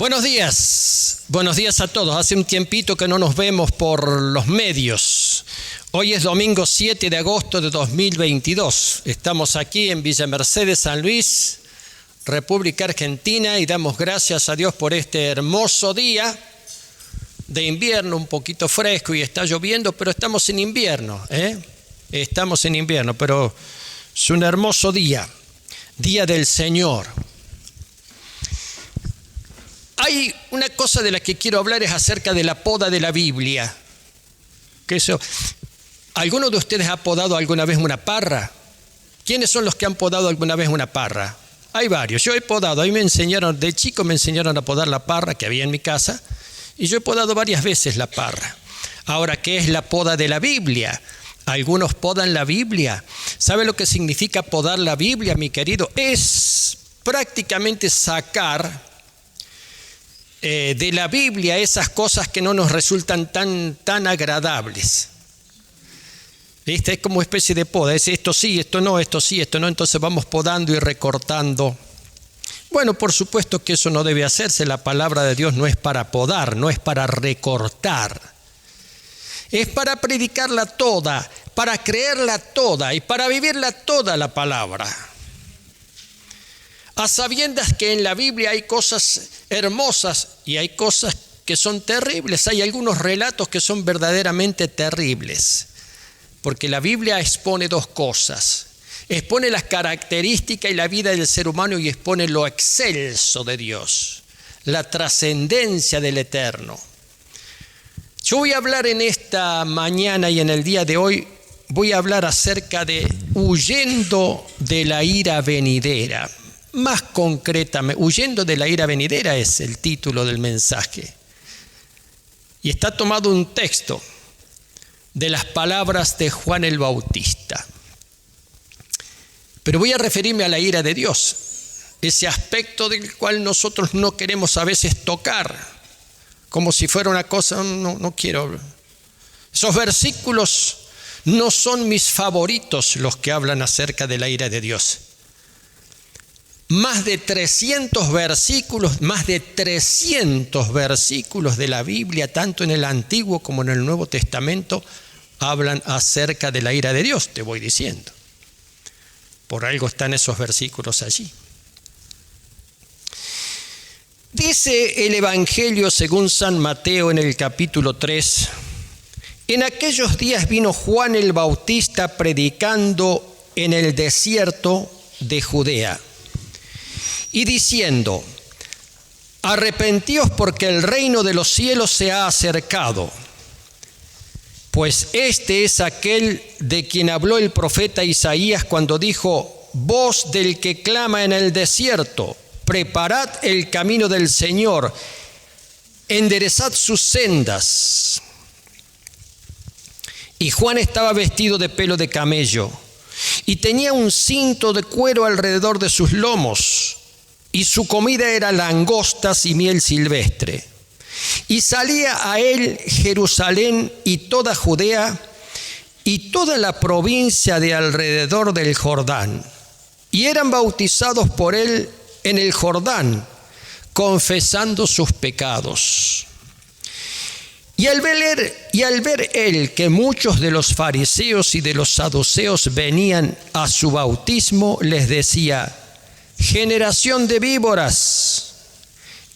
Buenos días a todos. Hace un tiempito que no nos vemos por los medios. Hoy es domingo 7 de agosto de 2022. Estamos aquí en Villa Mercedes, San Luis, República Argentina, y damos gracias a Dios por este hermoso día de invierno, un poquito fresco y está lloviendo, pero estamos en invierno, Estamos en invierno, pero es un hermoso día del Señor. Hay una cosa de la que quiero hablar, es acerca de la poda de la Biblia. ¿Alguno de ustedes ha podado alguna vez una parra? ¿Quiénes son los que han podado alguna vez una parra? Hay varios. Yo he podado, de chico me enseñaron a podar la parra que había en mi casa, y yo he podado varias veces la parra. Ahora, ¿qué es la poda de la Biblia? Algunos podan la Biblia. ¿Sabe lo que significa podar la Biblia, mi querido? Es prácticamente sacar de la Biblia esas cosas que no nos resultan tan agradables. Es como una especie de poda, es esto sí, esto no, esto sí, esto no, entonces vamos podando y recortando. Bueno, por supuesto que eso no debe hacerse, la palabra de Dios no es para podar, no es para recortar. Es para predicarla toda, para creerla toda y para vivirla toda la palabra. A sabiendas que en la Biblia hay cosas hermosas y hay cosas que son terribles. Hay algunos relatos que son verdaderamente terribles, porque la Biblia expone dos cosas. Expone las características y la vida del ser humano y expone lo excelso de Dios, la trascendencia del Eterno. Yo voy a hablar en esta mañana y en el día de hoy, voy a hablar acerca de huyendo de la ira venidera. Más concretamente, huyendo de la ira venidera es el título del mensaje. Y está tomado un texto de las palabras de Juan el Bautista. Pero voy a referirme a la ira de Dios, ese aspecto del cual nosotros no queremos a veces tocar, como si fuera una cosa, no quiero. Esos versículos no son mis favoritos, los que hablan acerca de la ira de Dios. Más de 300 versículos de la Biblia, tanto en el Antiguo como en el Nuevo Testamento, hablan acerca de la ira de Dios, te voy diciendo. Por algo están esos versículos allí. Dice el Evangelio según San Mateo en el capítulo 3, en aquellos días vino Juan el Bautista predicando en el desierto de Judea y diciendo: arrepentíos porque el reino de los cielos se ha acercado. Pues este es aquel de quien habló el profeta Isaías cuando dijo: voz del que clama en el desierto, preparad el camino del Señor, enderezad sus sendas. Y Juan estaba vestido de pelo de camello y tenía un cinto de cuero alrededor de sus lomos, y su comida era langostas y miel silvestre. Y salía a él Jerusalén y toda Judea y toda la provincia de alrededor del Jordán, y eran bautizados por él en el Jordán, confesando sus pecados. Y al ver él que muchos de los fariseos y de los saduceos venían a su bautismo, les decía: generación de víboras,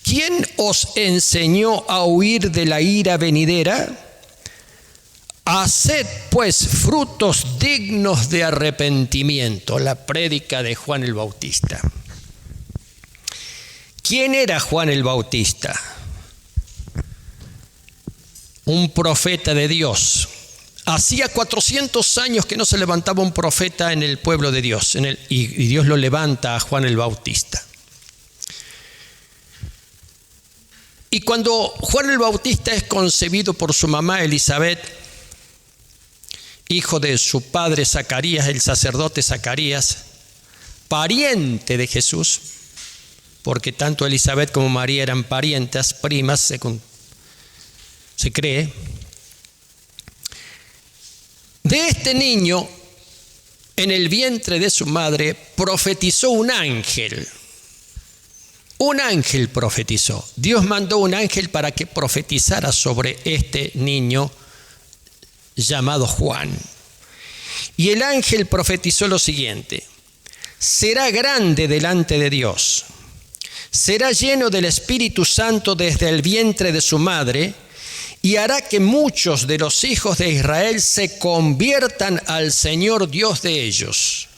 ¿quién os enseñó a huir de la ira venidera? Haced pues frutos dignos de arrepentimiento. La prédica de Juan el Bautista. ¿Quién era Juan el Bautista? Un profeta de Dios. Hacía 400 años que no se levantaba un profeta en el pueblo de Dios, y Dios lo levanta a Juan el Bautista. Y cuando Juan el Bautista es concebido por su mamá Elizabeth, hijo de su padre Zacarías, el sacerdote Zacarías, pariente de Jesús, porque tanto Elizabeth como María eran parientas, primas, se cree. De este niño, en el vientre de su madre, profetizó un ángel. Un ángel profetizó. Dios mandó un ángel para que profetizara sobre este niño llamado Juan. Y el ángel profetizó lo siguiente: será grande delante de Dios, será lleno del Espíritu Santo desde el vientre de su madre, y hará que muchos de los hijos de Israel se conviertan al Señor Dios de ellos.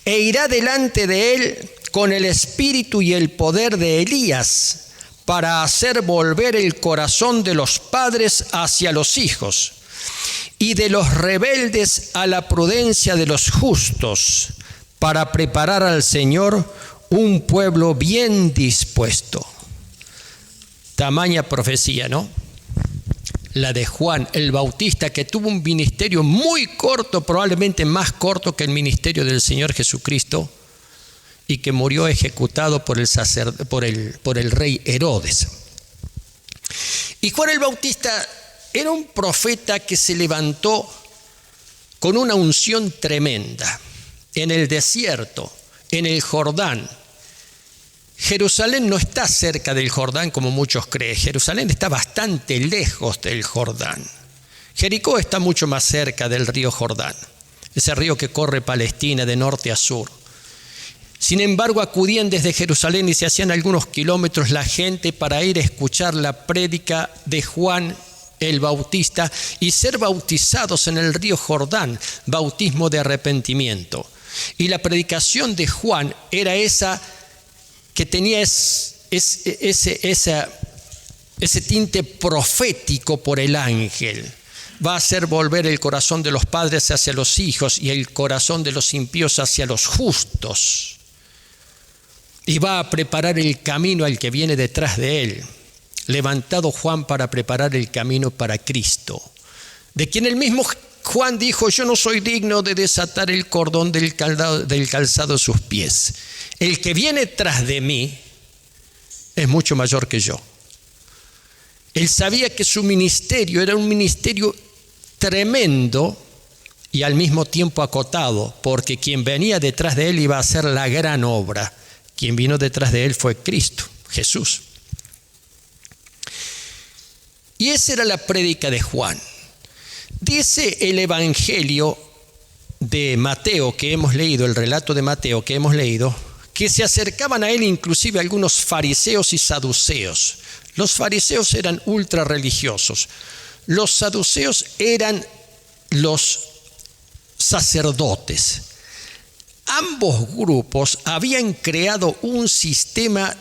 E irá delante de él con el espíritu y el poder de Elías, para hacer volver el corazón de los padres hacia los hijos, y de los rebeldes a la prudencia de los justos, para preparar al Señor un pueblo bien dispuesto. Tamaña profecía, ¿no? La de Juan el Bautista, que tuvo un ministerio muy corto, probablemente más corto que el ministerio del Señor Jesucristo, y que murió ejecutado por el rey Herodes. Y Juan el Bautista era un profeta que se levantó con una unción tremenda en el desierto, en el Jordán. Jerusalén no está cerca del Jordán como muchos creen. Jerusalén está bastante lejos del Jordán. Jericó está mucho más cerca del río Jordán, ese río que corre Palestina de norte a sur. Sin embargo, acudían desde Jerusalén y se hacían algunos kilómetros la gente para ir a escuchar la prédica de Juan el Bautista y ser bautizados en el río Jordán, bautismo de arrepentimiento. Y la predicación de Juan era esa que tenía ese tinte profético por el ángel. Va a hacer volver el corazón de los padres hacia los hijos y el corazón de los impíos hacia los justos. Y va a preparar el camino al que viene detrás de él. Levantado Juan para preparar el camino para Cristo, de quien el mismo Juan dijo: yo no soy digno de desatar el cordón del calzado de sus pies. El que viene tras de mí es mucho mayor que yo. Él sabía que su ministerio era un ministerio tremendo y al mismo tiempo acotado, porque quien venía detrás de él iba a hacer la gran obra. Quien vino detrás de él fue Cristo, Jesús. Y esa era la prédica de Juan. Dice el Evangelio de Mateo que hemos leído, el relato de Mateo que hemos leído, que se acercaban a él inclusive algunos fariseos y saduceos. Los fariseos eran ultra religiosos. Los saduceos eran los sacerdotes. Ambos grupos habían creado un sistema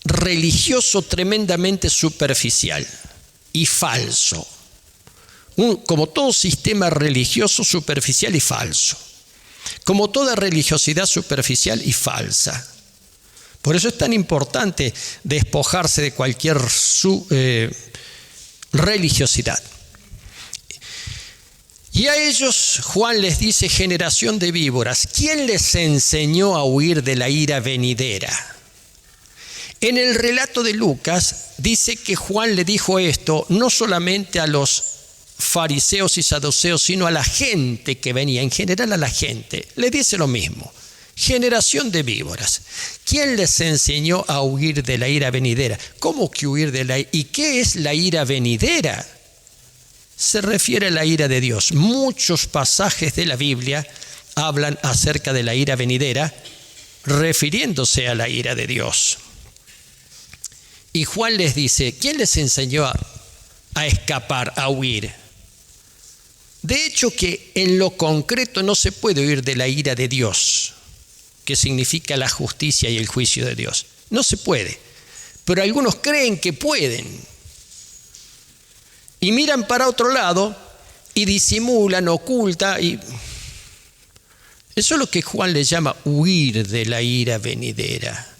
religioso tremendamente superficial y falso. Como todo sistema religioso superficial y falso. Como toda religiosidad superficial y falsa. Por eso es tan importante despojarse de cualquier religiosidad. Y a ellos Juan les dice: generación de víboras, ¿quién les enseñó a huir de la ira venidera? En el relato de Lucas dice que Juan le dijo esto no solamente a los fariseos y saduceos, sino a la gente que venía, en general a la gente. Le dice lo mismo: generación de víboras, ¿quién les enseñó a huir de la ira venidera? ¿Cómo que huir de la ira? ¿Y qué es la ira venidera? Se refiere a la ira de Dios. Muchos pasajes de la Biblia hablan acerca de la ira venidera, refiriéndose a la ira de Dios. Y Juan les dice: ¿quién les enseñó a escapar, a huir? De hecho, que en lo concreto no se puede huir de la ira de Dios, que significa la justicia y el juicio de Dios. No se puede. Pero algunos creen que pueden. Y miran para otro lado y disimulan, ocultan. Y eso es lo que Juan le llama huir de la ira venidera.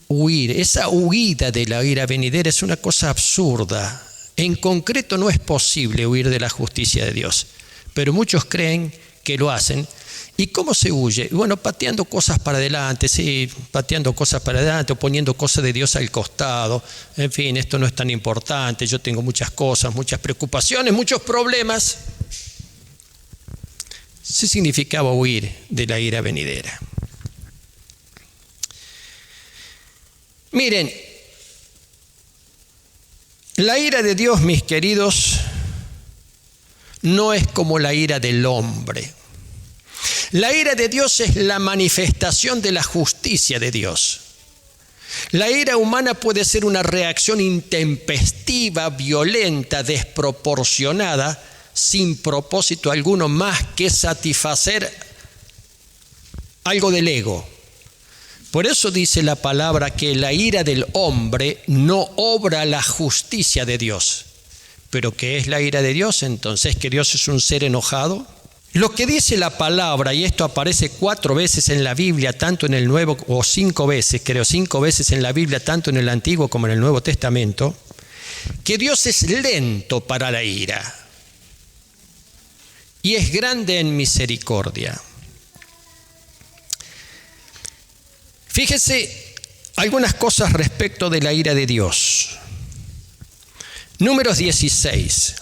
Huir, esa huida de la ira venidera es una cosa absurda. En concreto no es posible huir de la justicia de Dios, pero muchos creen que lo hacen. ¿Y cómo se huye? Bueno, pateando cosas para adelante, sí, pateando cosas para adelante, o poniendo cosas de Dios al costado. En fin, esto no es tan importante, yo tengo muchas cosas, muchas preocupaciones, muchos problemas. Sí significaba huir de la ira venidera. Miren, la ira de Dios, mis queridos, no es como la ira del hombre. La ira de Dios es la manifestación de la justicia de Dios. La ira humana puede ser una reacción intempestiva, violenta, desproporcionada, sin propósito alguno más que satisfacer algo del ego. Por eso dice la palabra que la ira del hombre no obra la justicia de Dios. ¿Pero qué es la ira de Dios entonces? ¿Que Dios es un ser enojado? Lo que dice la palabra, y esto aparece 4 veces en la Biblia, tanto en el Nuevo, o 5 veces, creo, 5 veces en la Biblia, tanto en el Antiguo como en el Nuevo Testamento, que Dios es lento para la ira y es grande en misericordia. Fíjese algunas cosas respecto de la ira de Dios. Números 16.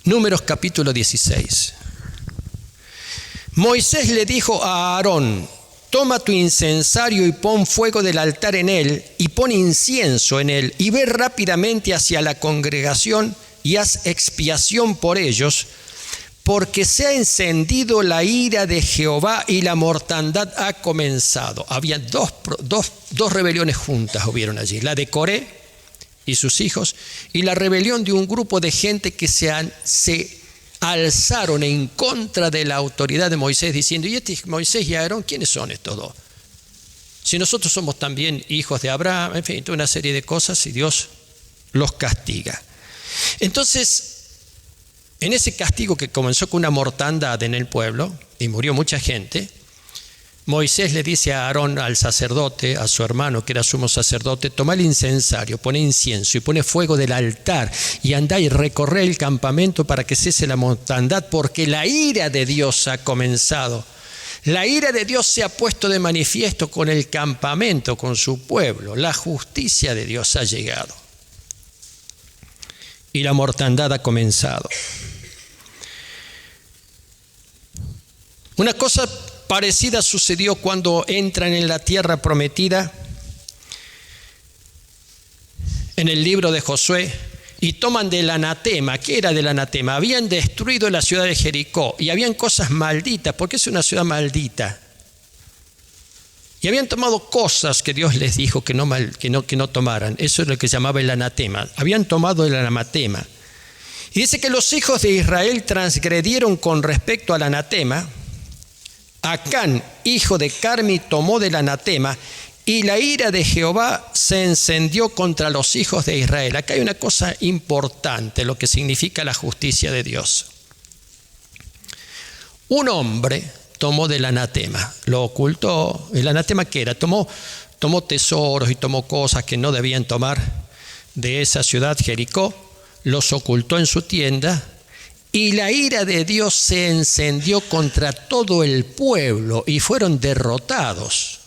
Números capítulo 16. Moisés le dijo a Aarón: toma tu incensario y pon fuego del altar en él, y pon incienso en él, y ve rápidamente hacia la congregación y haz expiación por ellos, porque se ha encendido la ira de Jehová y la mortandad ha comenzado. Había dos rebeliones juntas hubieron allí, la de Coré y sus hijos, y la rebelión de un grupo de gente que se alzaron en contra de la autoridad de Moisés, diciendo: ¿y este Moisés y Aarón quiénes son estos dos? Si nosotros somos también hijos de Abraham, en fin, toda una serie de cosas, y Dios los castiga. Entonces, en ese castigo que comenzó con una mortandad en el pueblo, y murió mucha gente, Moisés le dice a Aarón, al sacerdote, a su hermano que era sumo sacerdote: toma el incensario, pone incienso y pone fuego del altar y andá y recorre el campamento para que cese la mortandad, porque la ira de Dios ha comenzado. La ira de Dios se ha puesto de manifiesto con el campamento, con su pueblo. La justicia de Dios ha llegado y la mortandad ha comenzado. Una cosa parecida sucedió cuando entran en la tierra prometida, en el libro de Josué, y toman del anatema. ¿Qué era del anatema? Habían destruido la ciudad de Jericó y habían cosas malditas, porque es una ciudad maldita. Y habían tomado cosas que Dios les dijo que no tomaran. Eso es lo que llamaba el anatema. Habían tomado el anatema. Y dice que los hijos de Israel transgredieron con respecto al anatema. Acán, hijo de Carmi, tomó del anatema, y la ira de Jehová se encendió contra los hijos de Israel. Acá hay una cosa importante, lo que significa la justicia de Dios. Un hombre tomó del anatema, lo ocultó. ¿El anatema qué era? Tomó tesoros y tomó cosas que no debían tomar de esa ciudad, Jericó, los ocultó en su tienda. Y la ira de Dios se encendió contra todo el pueblo y fueron derrotados,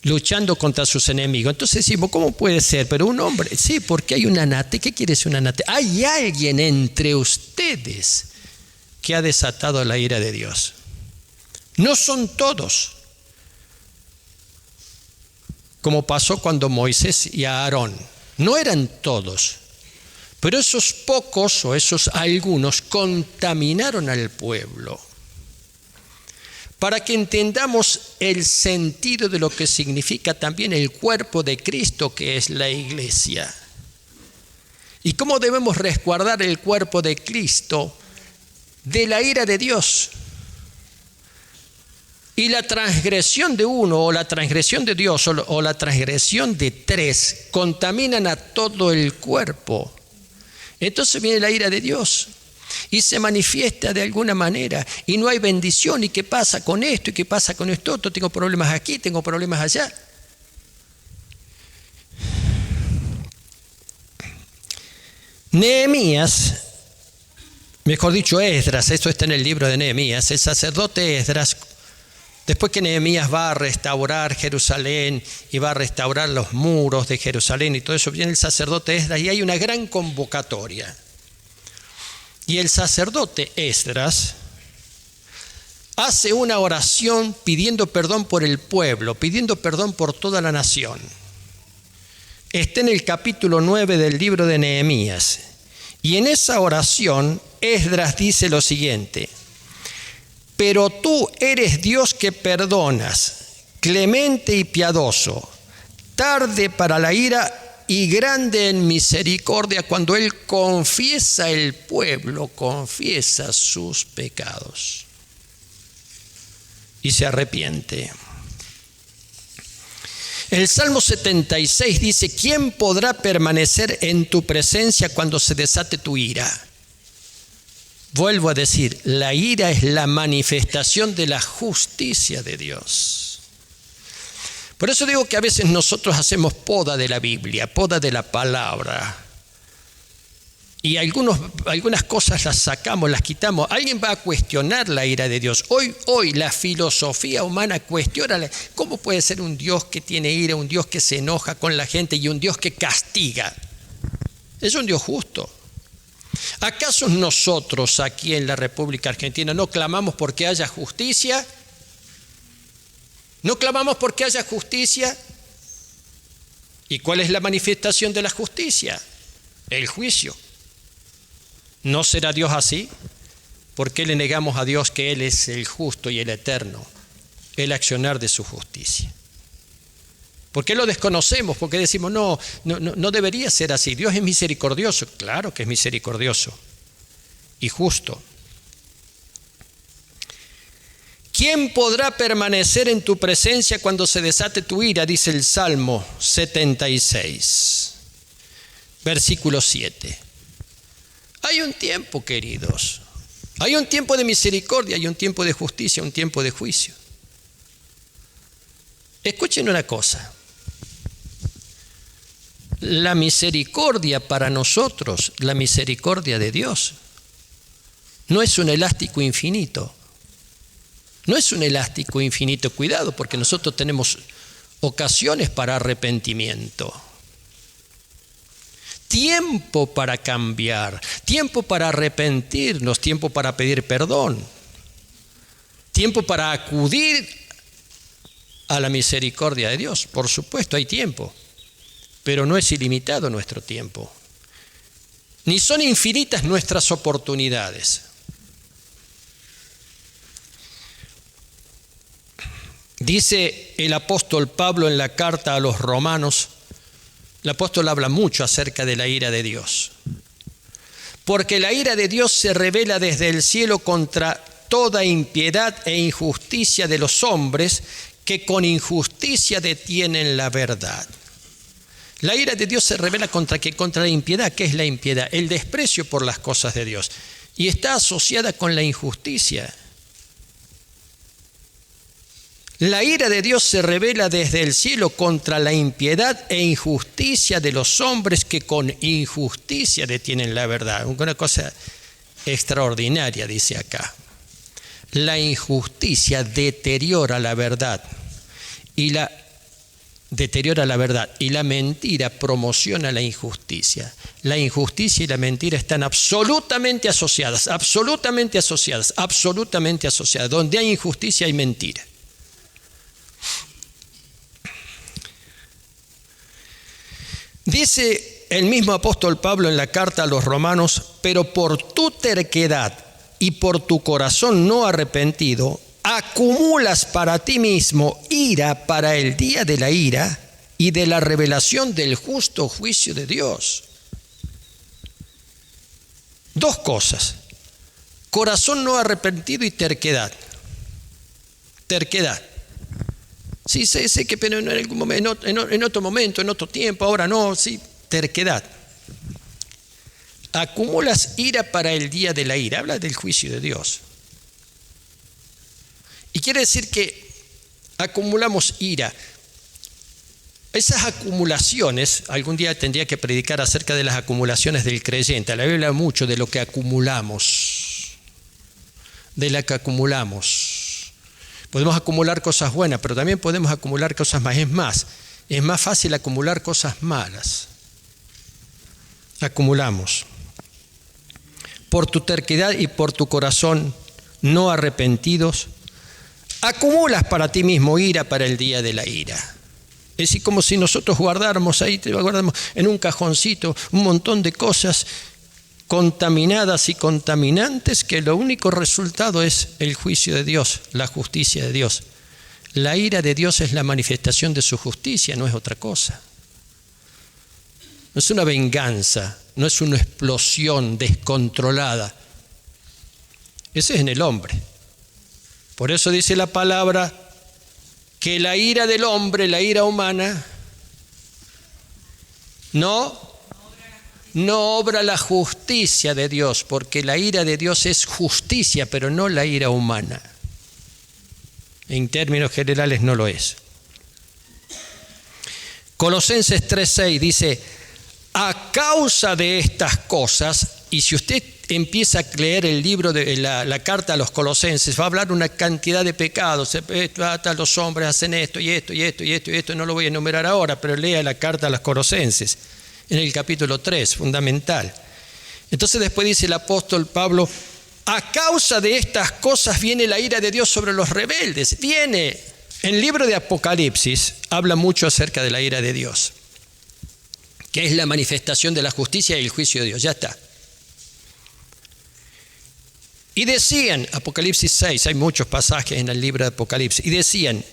luchando contra sus enemigos. Entonces decimos, ¿cómo puede ser? Pero un hombre, sí, porque hay un anatema. ¿Qué quiere decir un anatema? Hay alguien entre ustedes que ha desatado la ira de Dios. No son todos, como pasó cuando Moisés y Aarón. No eran todos. Pero esos pocos o esos algunos contaminaron al pueblo. Para que entendamos el sentido de lo que significa también el cuerpo de Cristo, que es la iglesia. Y cómo debemos resguardar el cuerpo de Cristo de la ira de Dios. Y la transgresión de uno, o la transgresión de Dios, o la transgresión de tres, contaminan a todo el cuerpo. Entonces viene la ira de Dios y se manifiesta de alguna manera y no hay bendición. ¿Y qué pasa con esto? ¿Y qué pasa con esto otro? Tengo problemas aquí, tengo problemas allá. Nehemías, mejor dicho Esdras, esto está en el libro de Nehemías, el sacerdote Esdras, después que Nehemías va a restaurar Jerusalén y va a restaurar los muros de Jerusalén y todo eso, viene el sacerdote Esdras y hay una gran convocatoria. Y el sacerdote Esdras hace una oración pidiendo perdón por el pueblo, pidiendo perdón por toda la nación. Está en el capítulo 9 del libro de Nehemías. Y en esa oración, Esdras dice lo siguiente: pero tú eres Dios que perdonas, clemente y piadoso, tarde para la ira y grande en misericordia. Cuando él confiesa, el pueblo confiesa sus pecados y se arrepiente. El Salmo 76 dice: ¿quién podrá permanecer en tu presencia cuando se desate tu ira? Vuelvo a decir, la ira es la manifestación de la justicia de Dios. Por eso digo que a veces nosotros hacemos poda de la Biblia, poda de la palabra. Y algunas cosas las sacamos, las quitamos. Alguien va a cuestionar la ira de Dios. Hoy la filosofía humana cuestiona cómo puede ser un Dios que tiene ira, un Dios que se enoja con la gente y un Dios que castiga. Es un Dios justo. ¿Acaso nosotros aquí en la República Argentina no clamamos porque haya justicia? ¿No clamamos porque haya justicia? ¿Y cuál es la manifestación de la justicia? El juicio. ¿No será Dios así? ¿Por qué le negamos a Dios que Él es el justo y el eterno, el accionar de su justicia? ¿Por qué lo desconocemos? Porque decimos, no debería ser así. Dios es misericordioso. Claro que es misericordioso y justo. ¿Quién podrá permanecer en tu presencia cuando se desate tu ira? Dice el Salmo 76, versículo 7. Hay un tiempo, queridos. Hay un tiempo de misericordia, hay un tiempo de justicia, un tiempo de juicio. Escuchen una cosa. La misericordia para nosotros, la misericordia de Dios, no es un elástico infinito. No es un elástico infinito. Cuidado, porque nosotros tenemos ocasiones para arrepentimiento. Tiempo para cambiar, tiempo para arrepentirnos, tiempo para pedir perdón, tiempo para acudir a la misericordia de Dios. Por supuesto, hay tiempo, pero no es ilimitado nuestro tiempo, ni son infinitas nuestras oportunidades. Dice el apóstol Pablo en la carta a los Romanos, el apóstol habla mucho acerca de la ira de Dios. Porque la ira de Dios se revela desde el cielo contra toda impiedad e injusticia de los hombres que con injusticia detienen la verdad. La ira de Dios se revela contra la impiedad. ¿Qué es la impiedad? El desprecio por las cosas de Dios. Y está asociada con la injusticia. La ira de Dios se revela desde el cielo contra la impiedad e injusticia de los hombres que con injusticia detienen la verdad. Una cosa extraordinaria dice acá. La injusticia deteriora la verdad y la mentira promociona la injusticia. La injusticia y la mentira están absolutamente asociadas. Donde hay injusticia hay mentira. Dice el mismo apóstol Pablo en la carta a los Romanos: pero por tu terquedad y por tu corazón no arrepentido, acumulas para ti mismo ira para el día de la ira y de la revelación del justo juicio de Dios. Dos cosas: corazón no arrepentido y terquedad. Terquedad. Sí, sé que pero en algún momento, en otro momento, en otro tiempo, ahora no, sí, terquedad. Acumulas ira para el día de la ira, habla del juicio de Dios. Y quiere decir que acumulamos ira. Esas acumulaciones, algún día tendría que predicar acerca de las acumulaciones del creyente. La Biblia habla mucho de lo que acumulamos, Podemos acumular cosas buenas, pero también podemos acumular cosas más. Es más fácil acumular cosas malas. Acumulamos. Por tu terquedad y por tu corazón no arrepentidos, acumulas para ti mismo ira para el día de la ira. Es decir, como si nosotros guardáramos ahí, guardamos en un cajoncito un montón de cosas contaminadas y contaminantes, que lo único resultado es el juicio de Dios, la justicia de Dios. La ira de Dios es la manifestación de su justicia, no es otra cosa. No es una venganza, no es una explosión descontrolada. Ese es en el hombre. Por eso dice la palabra que la ira del hombre, la ira humana, no obra la justicia de Dios, porque la ira de Dios es justicia, pero no la ira humana. En términos generales no lo es. Colosenses 3:6 dice, a causa de estas cosas, y si usted empieza a leer el libro de la carta a los Colosenses, va a hablar una cantidad de pecados. Los hombres hacen esto y esto y esto y esto y esto, no lo voy a enumerar ahora, pero lea la carta a los Colosenses, en el capítulo 3, fundamental. Entonces después dice el apóstol Pablo, a causa de estas cosas viene la ira de Dios sobre los rebeldes. Viene, en el libro de Apocalipsis, habla mucho acerca de la ira de Dios, que es la manifestación de la justicia y el juicio de Dios. Ya está. Y decían, Apocalipsis 6, hay muchos pasajes en el libro de Apocalipsis, y decían,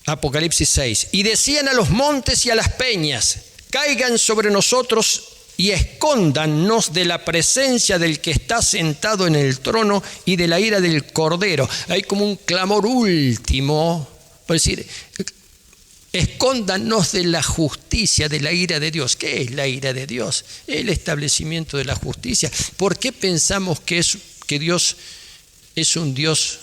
Apocalipsis 6, y decían a los montes y a las peñas, caigan sobre nosotros y escóndannos de la presencia del que está sentado en el trono y de la ira del Cordero. Hay como un clamor último, por decir, escóndannos de la justicia, de la ira de Dios. ¿Qué es la ira de Dios? El establecimiento de la justicia. ¿Por qué pensamos que Dios es un Dios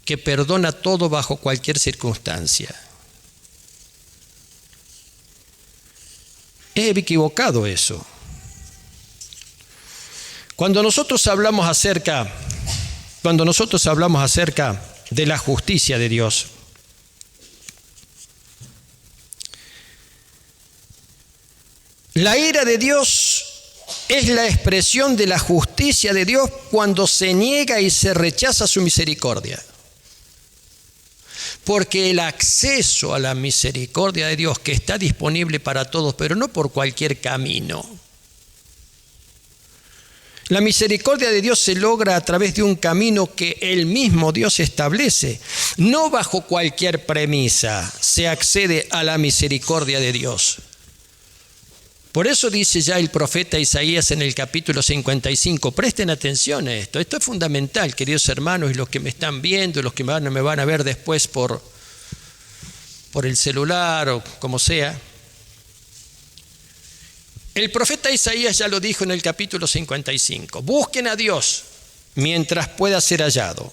que perdona todo bajo cualquier circunstancia? Es equivocado eso. Cuando nosotros hablamos acerca de la justicia de Dios, la ira de Dios es la expresión de la justicia de Dios cuando se niega y se rechaza su misericordia. Porque el acceso a la misericordia de Dios, que está disponible para todos, pero no por cualquier camino. La misericordia de Dios se logra a través de un camino que el mismo Dios establece. No bajo cualquier premisa se accede a la misericordia de Dios. Por eso dice ya el profeta Isaías en el capítulo 55, presten atención a esto. Esto es fundamental, queridos hermanos, y los que me están viendo, y los que me van a ver después por el celular o como sea. El profeta Isaías ya lo dijo en el capítulo 55. Busquen a Dios mientras pueda ser hallado.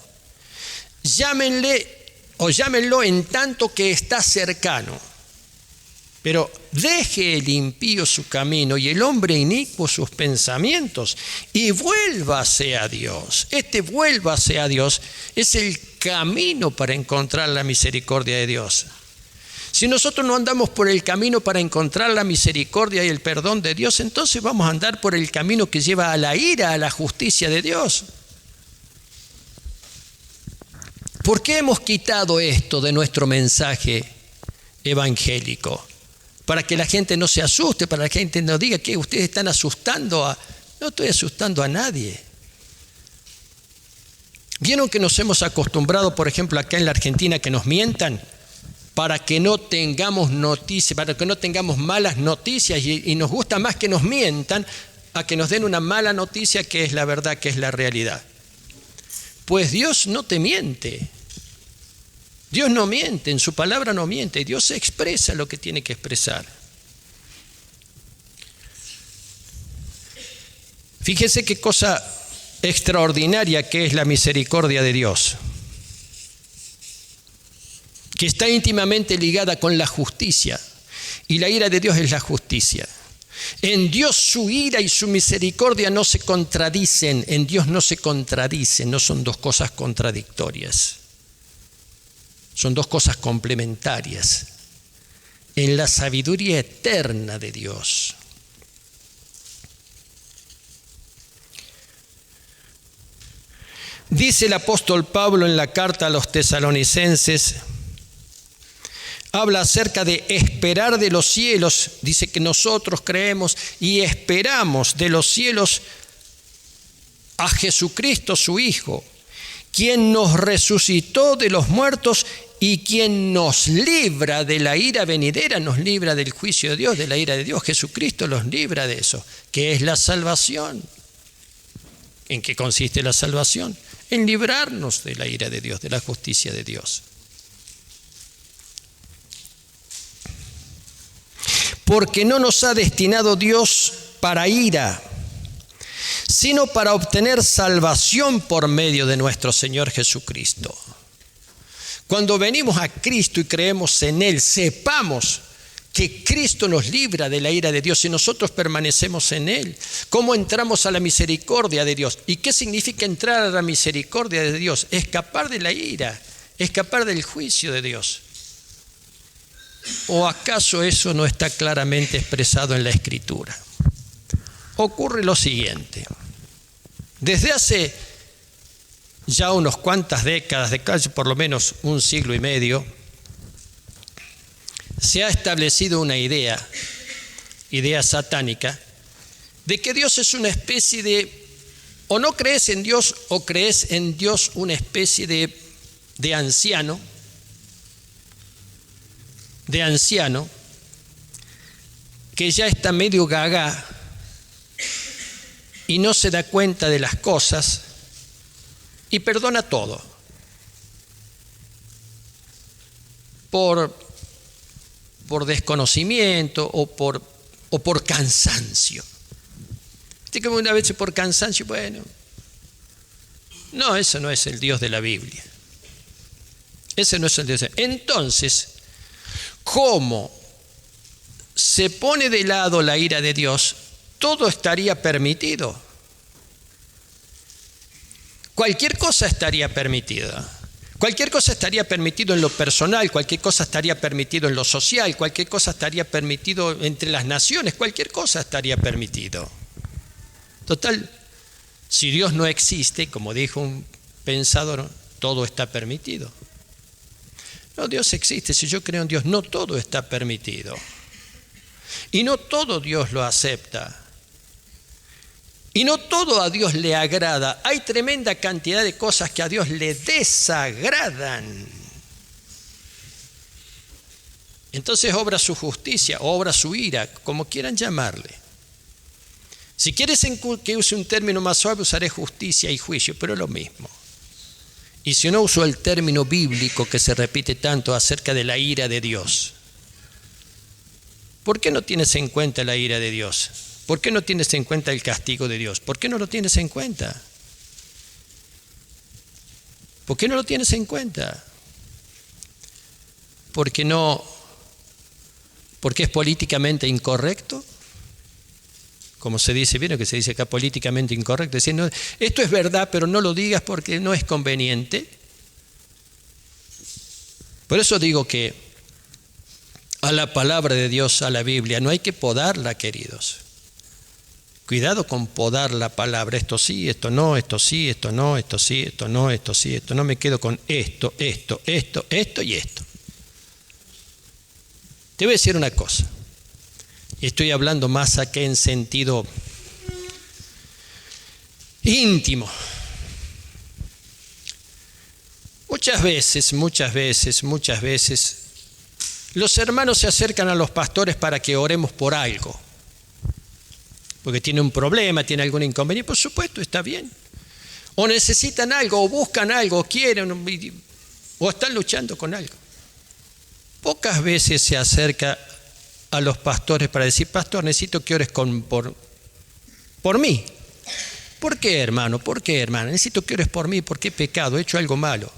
Llámenlo en tanto que está cercano. Pero deje el impío su camino y el hombre inicuo sus pensamientos y vuélvase a Dios. Vuélvase a Dios es el camino para encontrar la misericordia de Dios. Si nosotros no andamos por el camino para encontrar la misericordia y el perdón de Dios, entonces vamos a andar por el camino que lleva a la ira, a la justicia de Dios. ¿Por qué hemos quitado esto de nuestro mensaje evangélico? Para que la gente no se asuste, para que la gente no diga que ustedes están asustando No estoy asustando a nadie. ¿Vieron que nos hemos acostumbrado, por ejemplo, acá en la Argentina, que nos mientan? Para que no tengamos noticias, para que no tengamos malas noticias, y nos gusta más que nos mientan a que nos den una mala noticia que es la verdad, que es la realidad. Pues Dios no te miente. Dios no miente, en su palabra no miente. Dios expresa lo que tiene que expresar. Fíjese qué cosa extraordinaria que es la misericordia de Dios, que está íntimamente ligada con la justicia, y la ira de Dios es la justicia. En Dios su ira y su misericordia no se contradicen, en Dios no se contradicen, no son dos cosas contradictorias, son dos cosas complementarias en la sabiduría eterna de Dios. Dice el apóstol Pablo en la carta a los tesalonicenses, habla acerca de esperar de los cielos. Dice que nosotros creemos y esperamos de los cielos a Jesucristo, su Hijo, quien nos resucitó de los muertos y quien nos libra de la ira venidera, nos libra del juicio de Dios, de la ira de Dios. Jesucristo nos libra de eso, que es la salvación. ¿En qué consiste la salvación? En librarnos de la ira de Dios, de la justicia de Dios. Porque no nos ha destinado Dios para ira, sino para obtener salvación por medio de nuestro Señor Jesucristo. Cuando venimos a Cristo y creemos en Él, sepamos que Cristo nos libra de la ira de Dios y nosotros permanecemos en Él. ¿Cómo entramos a la misericordia de Dios? ¿Y qué significa entrar a la misericordia de Dios? Escapar de la ira, escapar del juicio de Dios. ¿O acaso eso no está claramente expresado en la Escritura? Ocurre lo siguiente. Desde hace ya unos cuantas décadas, de casi por lo menos un siglo y medio, se ha establecido una idea satánica, de que Dios es una especie de, o no crees en Dios, o crees en Dios una especie de anciano, que ya está medio gaga y no se da cuenta de las cosas y perdona todo por desconocimiento o por cansancio. Viste que una vez por cansancio, bueno, no, eso no es el Dios de la Biblia. Ese no es el Dios. Entonces, ¿cómo se pone de lado la ira de Dios? Todo estaría permitido. Cualquier cosa estaría permitida. Cualquier cosa estaría permitido en lo personal, cualquier cosa estaría permitido en lo social, cualquier cosa estaría permitido entre las naciones, cualquier cosa estaría permitido. Total, si Dios no existe, como dijo un pensador, todo está permitido. No, Dios existe. Si yo creo en Dios, no todo está permitido. Y no todo Dios lo acepta. Y no todo a Dios le agrada. Hay tremenda cantidad de cosas que a Dios le desagradan. Entonces obra su justicia, obra su ira, como quieran llamarle. Si quieres que use un término más suave, usaré justicia y juicio, pero es lo mismo. Y si no uso el término bíblico que se repite tanto acerca de la ira de Dios, ¿por qué no tienes en cuenta la ira de Dios? ¿Por qué no tienes en cuenta el castigo de Dios? ¿Por qué no lo tienes en cuenta? ¿Por qué no lo tienes en cuenta? ¿Porque es políticamente incorrecto? Como se dice, ¿vieron que se dice acá políticamente incorrecto? Diciendo, esto es verdad, pero no lo digas porque no es conveniente. Por eso digo que a la palabra de Dios, a la Biblia, no hay que podarla, queridos. Cuidado con podar la palabra, esto sí, esto no, esto sí, esto no, esto sí, esto no, esto sí, esto no, me quedo con esto y esto. Te voy a decir una cosa, y estoy hablando más acá en sentido íntimo. Muchas veces, los hermanos se acercan a los pastores para que oremos por algo. Porque tiene un problema, tiene algún inconveniente, por supuesto, está bien. O necesitan algo, o buscan algo, o quieren, o están luchando con algo. Pocas veces se acerca a los pastores para decir, pastor, necesito que ores por mí. ¿Por qué, hermano? ¿Por qué, hermana? Necesito que ores por mí, porque he pecado, he hecho algo malo.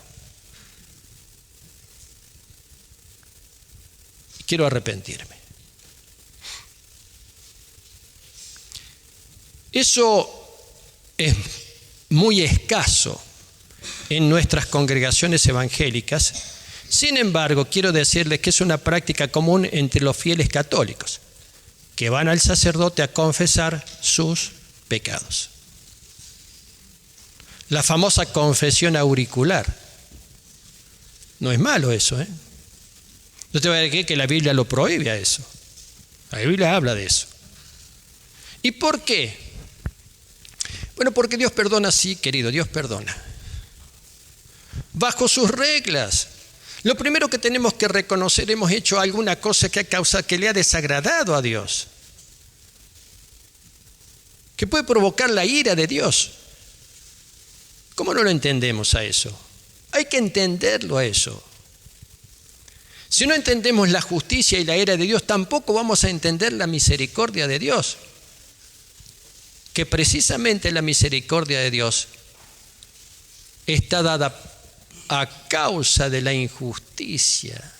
Quiero arrepentirme. Eso es muy escaso en nuestras congregaciones evangélicas. Sin embargo, quiero decirles que es una práctica común entre los fieles católicos, que van al sacerdote a confesar sus pecados. La famosa confesión auricular. No es malo eso, ¿eh? No te voy a decir que la Biblia lo prohíbe a eso. La Biblia habla de eso. ¿Y por qué? Bueno, porque Dios perdona, sí, querido, Dios perdona. Bajo sus reglas. Lo primero que tenemos que reconocer, hemos hecho alguna cosa que le ha desagradado a Dios, que puede provocar la ira de Dios. ¿Cómo no lo entendemos a eso? Hay que entenderlo a eso. Si no entendemos la justicia y la ira de Dios, tampoco vamos a entender la misericordia de Dios. Que precisamente la misericordia de Dios está dada a causa de la injusticia.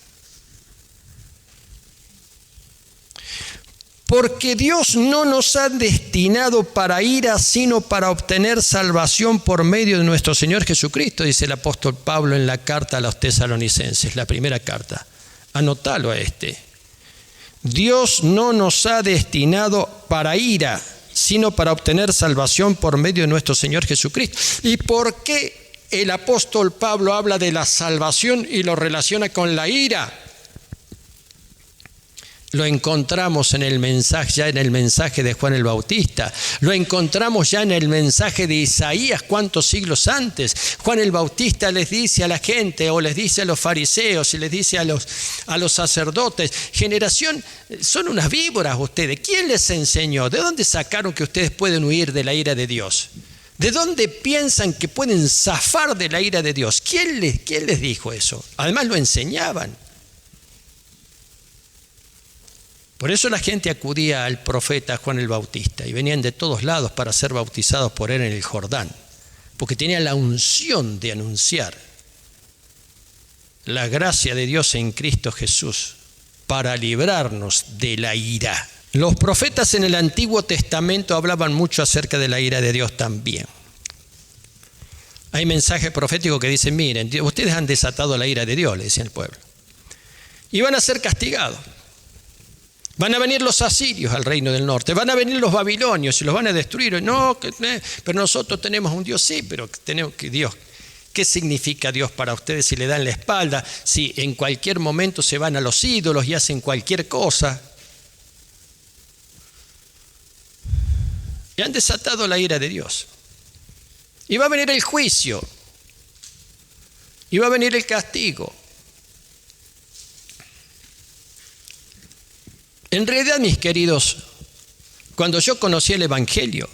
Porque Dios no nos ha destinado para ira, sino para obtener salvación por medio de nuestro Señor Jesucristo, dice el apóstol Pablo en la carta a los tesalonicenses, la primera carta. Anótalo a este. Dios no nos ha destinado para ira, sino para obtener salvación por medio de nuestro Señor Jesucristo. ¿Y por qué el apóstol Pablo habla de la salvación y lo relaciona con la ira? Lo encontramos en el mensaje, ya en el mensaje de Juan el Bautista. Lo encontramos ya en el mensaje de Isaías, cuántos siglos antes. Juan el Bautista les dice a la gente, o les dice a los fariseos, y les dice a los sacerdotes: generación, son unas víboras ustedes. ¿Quién les enseñó? ¿De dónde sacaron que ustedes pueden huir de la ira de Dios? ¿De dónde piensan que pueden zafar de la ira de Dios? ¿Quién les dijo eso? Además lo enseñaban. Por eso la gente acudía al profeta Juan el Bautista y venían de todos lados para ser bautizados por él en el Jordán, porque tenía la unción de anunciar la gracia de Dios en Cristo Jesús para librarnos de la ira. Los profetas en el Antiguo Testamento hablaban mucho acerca de la ira de Dios también. Hay mensajes proféticos que dicen: miren, ustedes han desatado la ira de Dios, le decía el pueblo, y van a ser castigados. Van a venir los asirios al reino del norte, van a venir los babilonios y los van a destruir. No, pero nosotros tenemos un Dios. Sí, pero tenemos que Dios. ¿Qué significa Dios para ustedes si le dan la espalda? Si en cualquier momento se van a los ídolos y hacen cualquier cosa. Y han desatado la ira de Dios. Y va a venir el juicio. Y va a venir el castigo. En realidad, mis queridos, cuando yo conocí el Evangelio,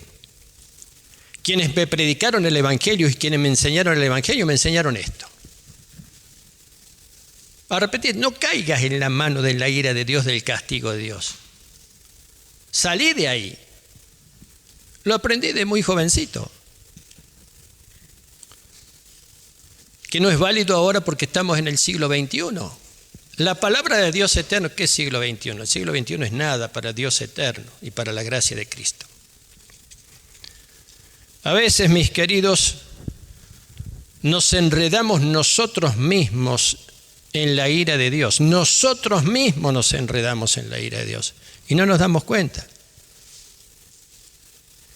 quienes me predicaron el Evangelio y quienes me enseñaron el Evangelio me enseñaron esto. A repetir, no caigas en la mano de la ira de Dios, del castigo de Dios. Salí de ahí. Lo aprendí de muy jovencito. Que no es válido ahora porque estamos en el siglo XXI. La palabra de Dios eterno, ¿qué es siglo XXI? El siglo XXI es nada para Dios eterno y para la gracia de Cristo. A veces, mis queridos, nos enredamos nosotros mismos en la ira de Dios. Nosotros mismos nos enredamos en la ira de Dios y no nos damos cuenta.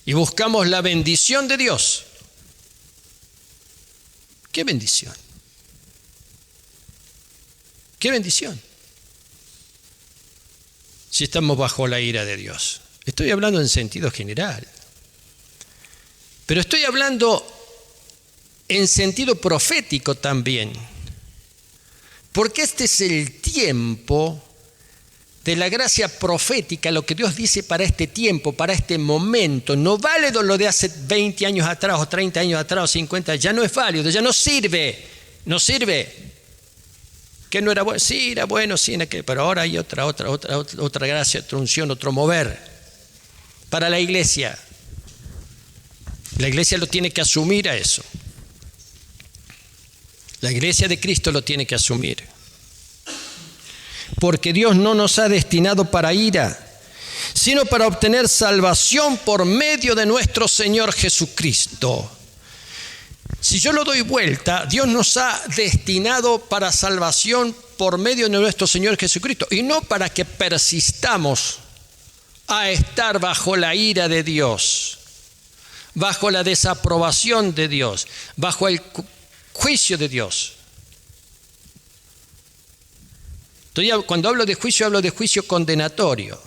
Y buscamos la bendición de Dios. ¿Qué bendición? ¡Qué bendición! Si estamos bajo la ira de Dios. Estoy hablando en sentido general. Pero estoy hablando en sentido profético también. Porque este es el tiempo de la gracia profética, lo que Dios dice para este tiempo, para este momento. No vale lo de hace 20 años atrás, o 30 años atrás, o 50, ya no es válido, ya no sirve. No sirve. Que no era bueno, sí, era bueno, sí, pero ahora hay otra gracia, otra unción, otro mover para la iglesia. La iglesia lo tiene que asumir a eso. La iglesia de Cristo lo tiene que asumir. Porque Dios no nos ha destinado para ira, sino para obtener salvación por medio de nuestro Señor Jesucristo. Si yo lo doy vuelta, Dios nos ha destinado para salvación por medio de nuestro Señor Jesucristo, y no para que persistamos a estar bajo la ira de Dios, bajo la desaprobación de Dios, bajo el juicio de Dios. Cuando hablo de juicio condenatorio.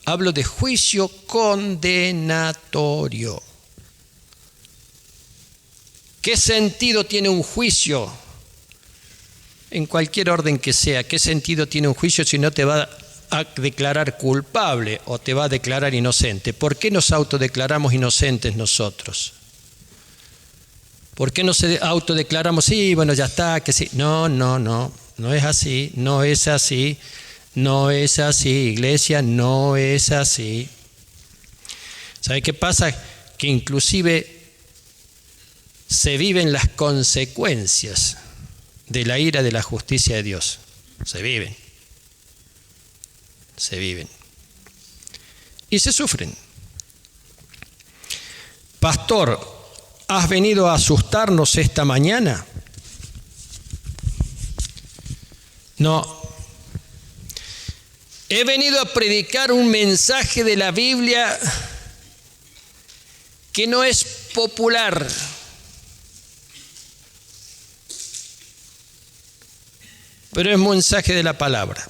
Hablo de juicio condenatorio. ¿Qué sentido tiene un juicio? En cualquier orden que sea, ¿qué sentido tiene un juicio si no te va a declarar culpable o te va a declarar inocente? ¿Por qué nos autodeclaramos inocentes nosotros? ¿Por qué nos autodeclaramos, sí, bueno, ya está, que sí? No es así, no es así, no es así, iglesia, no es así. ¿Sabe qué pasa? Que inclusive se viven las consecuencias de la ira de la justicia de Dios. Se viven. Y se sufren. Pastor, ¿has venido a asustarnos esta mañana? No. He venido a predicar un mensaje de la Biblia que no es popular. Pero es un mensaje de la palabra.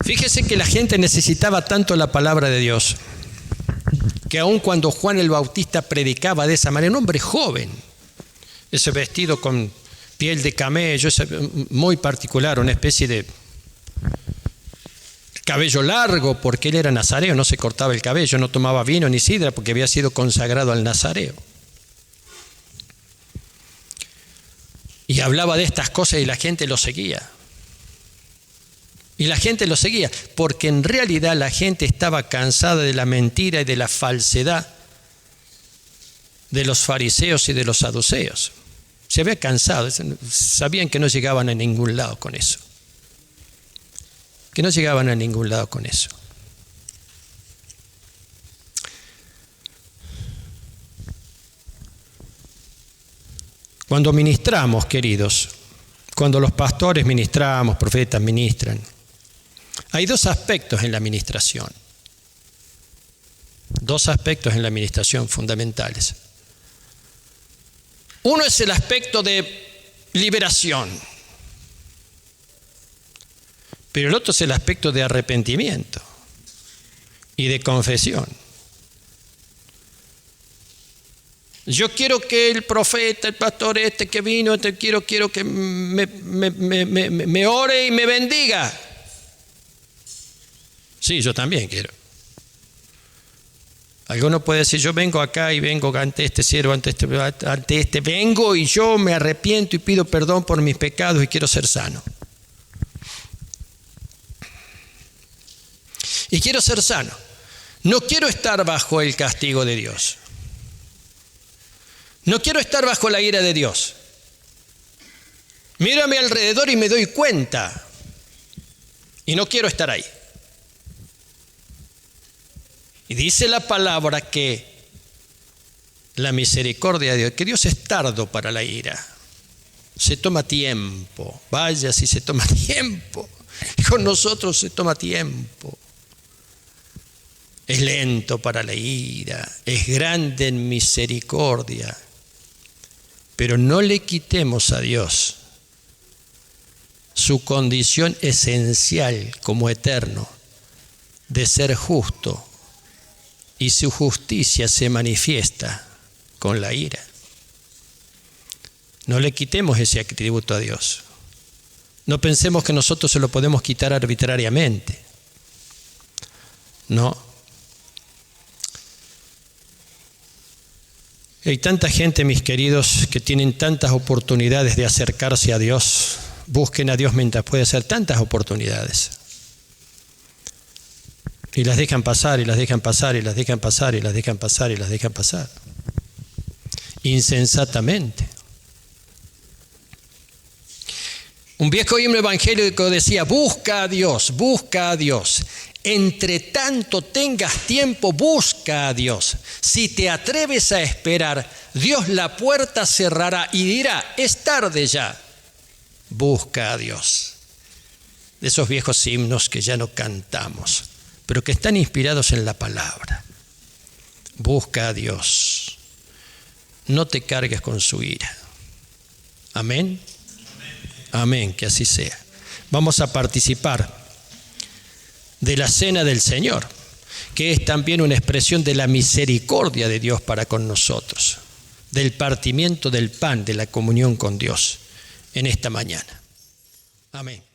Fíjese que la gente necesitaba tanto la palabra de Dios, que aun cuando Juan el Bautista predicaba de esa manera, un hombre joven, ese vestido con piel de camello, muy particular, una especie de cabello largo, porque él era nazareo, no se cortaba el cabello, no tomaba vino ni sidra, porque había sido consagrado al nazareo. Y hablaba de estas cosas y la gente lo seguía. Y la gente lo seguía, porque en realidad la gente estaba cansada de la mentira y de la falsedad de los fariseos y de los saduceos. Se había cansado, sabían que no llegaban a ningún lado con eso. Cuando ministramos, queridos, cuando los pastores ministramos, profetas ministran, hay dos aspectos en la administración. Dos aspectos en la administración fundamentales. Uno es el aspecto de liberación, pero el otro es el aspecto de arrepentimiento y de confesión. Yo quiero que el profeta, el pastor que vino, quiero que me ore y me bendiga. Sí, yo también quiero. Alguno puede decir, yo vengo acá y vengo ante este siervo, ante este, vengo y yo me arrepiento y pido perdón por mis pecados y quiero ser sano. Y quiero ser sano. No quiero estar bajo el castigo de Dios. No quiero estar bajo la ira de Dios. Miro a mi alrededor y me doy cuenta. Y no quiero estar ahí. Y dice la palabra que la misericordia de Dios, que Dios es tardo para la ira. Se toma tiempo. Vaya si se toma tiempo. Con nosotros se toma tiempo. Es lento para la ira. Es grande en misericordia. Pero no le quitemos a Dios su condición esencial como eterno de ser justo. Y su justicia se manifiesta con la ira. No le quitemos ese atributo a Dios. No pensemos que nosotros se lo podemos quitar arbitrariamente. No. Hay tanta gente, mis queridos, que tienen tantas oportunidades de acercarse a Dios. Busquen a Dios mientras puede ser tantas oportunidades. Y las dejan pasar, y las dejan pasar, y las dejan pasar, y las dejan pasar, y las dejan pasar. Insensatamente. Un viejo himno evangélico decía, busca a Dios, busca a Dios. Entre tanto tengas tiempo, busca a Dios. Si te atreves a esperar, Dios la puerta cerrará y dirá, es tarde ya. Busca a Dios. de esos viejos himnos que ya no cantamos, pero que están inspirados en la palabra. Busca a Dios. No te cargues con su ira. Amén. Amén, que así sea. Vamos a participar de la cena del Señor, que es también una expresión de la misericordia de Dios para con nosotros, del partimiento del pan, de la comunión con Dios en esta mañana. Amén.